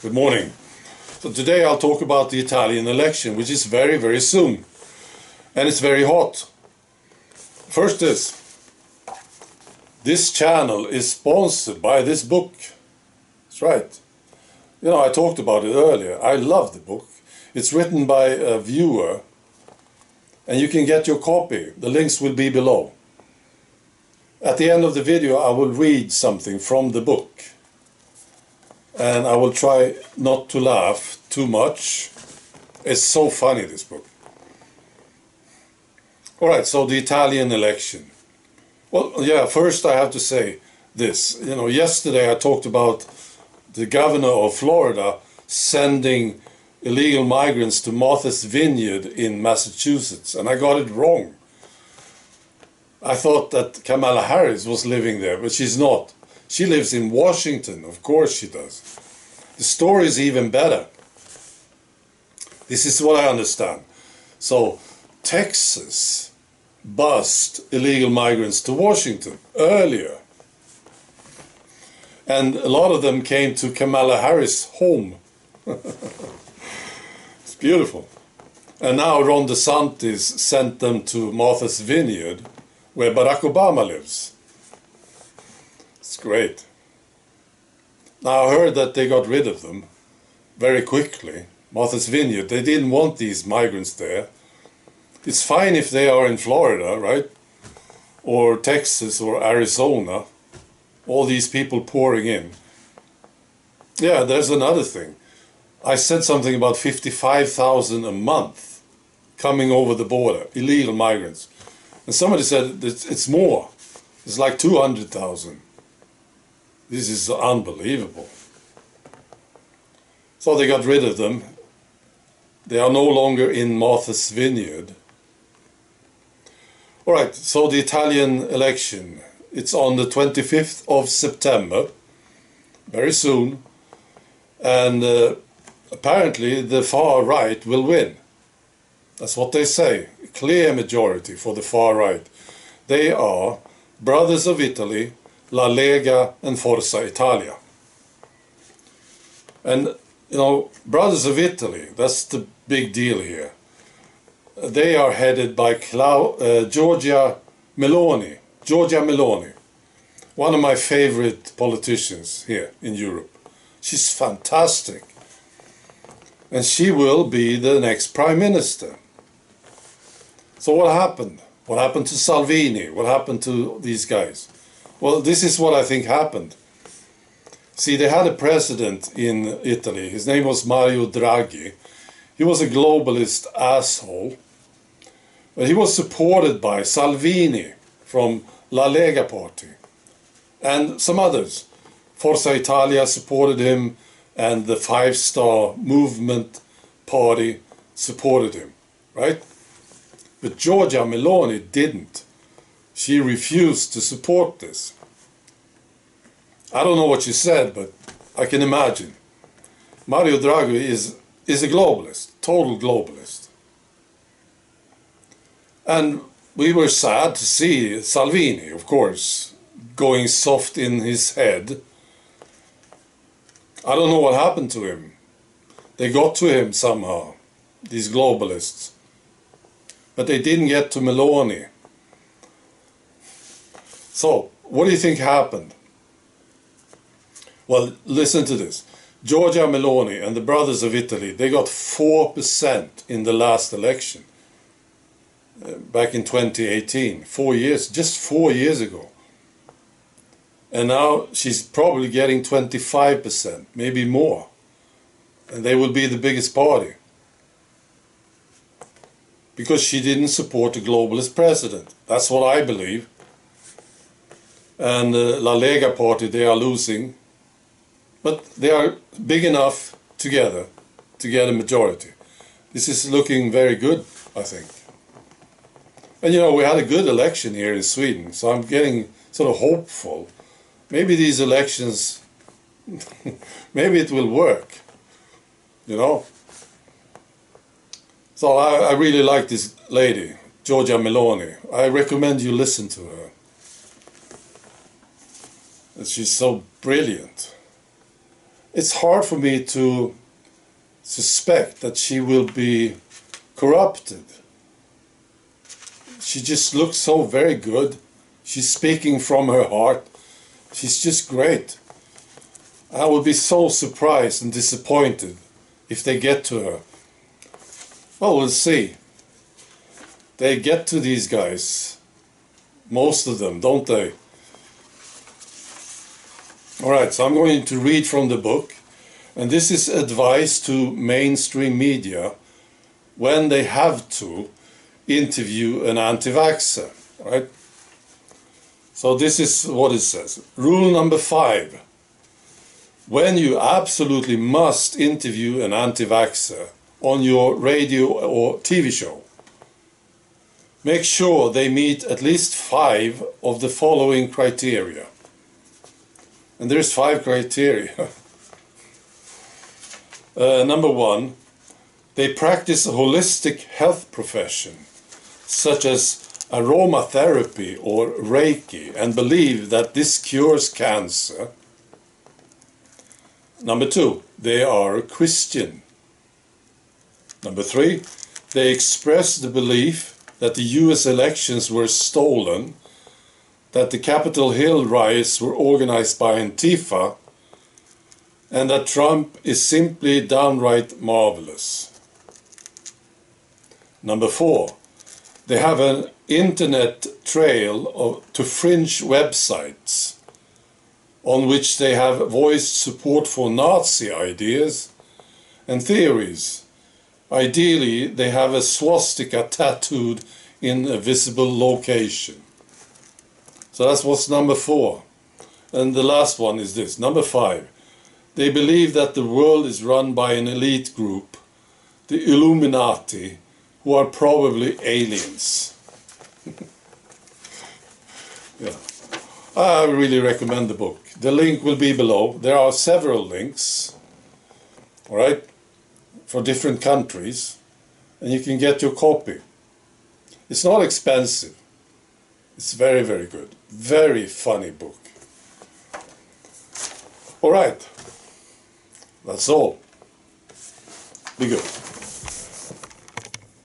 Good morning. So today I'll talk about the Italian election, which is very, very soon. And it's very hot. First this channel is sponsored by this book. That's right. You know, I talked about it earlier. I love the book. It's written by a viewer. And you can get your copy. The links will be below. At the end of the video I will read something from the book. And I will try not to laugh too much. It's so funny, this book. Alright, so the Italian election. Well, yeah, first I have to say this. You know, yesterday I talked about the governor of Florida sending illegal migrants to Martha's Vineyard in Massachusetts, and I got it wrong. I thought that Kamala Harris was living there, but she's not. She lives in Washington, of course she does. The story is even better. This is what I understand. So, Texas bussed illegal migrants to Washington earlier. And a lot of them came to Kamala Harris' home. It's beautiful. And now Ron DeSantis sent them to Martha's Vineyard, where Barack Obama lives. It's great. Now I heard that they got rid of them very quickly. Martha's Vineyard, they didn't want these migrants there. It's fine if they are in Florida, right? Or Texas or Arizona. All these people pouring in. Yeah, there's another thing. I said something about 55,000 a month coming over the border, illegal migrants. And somebody said it's more. It's like 200,000. This is unbelievable. So they got rid of them. They are no longer in Martha's Vineyard. Alright, so the Italian election. It's on the 25th of September. Very soon. And apparently the far right will win. That's what they say. A clear majority for the far right. They are Brothers of Italy, La Lega and Forza Italia. And, you know, Brothers of Italy, that's the big deal here. They are headed by Giorgia Meloni. Giorgia Meloni. One of my favorite politicians here in Europe. She's fantastic. And she will be the next Prime Minister. So what happened? What happened to Salvini? What happened to these guys? Well, this is what I think happened. See, they had a president in Italy. His name was Mario Draghi. He was a globalist asshole. But he was supported by Salvini from La Lega party. And some others. Forza Italia supported him. And the Five-Star Movement party supported him. Right? But Giorgia Meloni didn't. She refused to support this. I don't know what she said, but I can imagine. Mario Draghi is a globalist, total globalist. And we were sad to see Salvini, of course, going soft in his head. I don't know what happened to him. They got to him somehow, these globalists. But they didn't get to Meloni. So, what do you think happened? Well, listen to this. Giorgia Meloni and the Brothers of Italy, they got 4% in the last election. Back in 2018. 4 years, just 4 years ago. And now she's probably getting 25%, maybe more. And they will be the biggest party. Because she didn't support the globalist president. That's what I believe. And La Lega party, they are losing. But they are big enough together to get a majority. This is looking very good, I think. And you know, we had a good election here in Sweden, so I'm getting sort of hopeful. Maybe these elections, maybe it will work, you know. So I really like this lady, Giorgia Meloni. I recommend you listen to her. She's so brilliant. it's hard for me to suspect that she will be corrupted. She just looks so very good. She's speaking from her heart. She's just great. I would be so surprised and disappointed if they get to her. Well, we'll see. They get to these guys. Most of them, don't they? Alright, so I'm going to read from the book. And this is advice to mainstream media when they have to interview an anti-vaxxer. Right? So this is what it says. Rule number 5. When you absolutely must interview an anti-vaxxer on your radio or TV show, make sure they meet at least 5 of the following criteria. And there's 5 criteria. Number 1, they practice a holistic health profession, such as aromatherapy or Reiki, and believe that this cures cancer. Number 2, they are a Christian. Number 3, they express the belief that the US elections were stolen, that the Capitol Hill riots were organized by Antifa, and that Trump is simply downright marvelous. Number 4, they have an internet trail to fringe websites on which they have voiced support for Nazi ideas and theories. Ideally, they have a swastika tattooed in a visible location. So that's what's number 4. And the last one is this, number 5. They believe that the world is run by an elite group, the Illuminati, who are probably aliens. Yeah. I really recommend the book. The link will be below. There are several links, all right, for different countries, and you can get your copy. It's not expensive. It's very, very good. Very funny book. All right. That's all. Be good.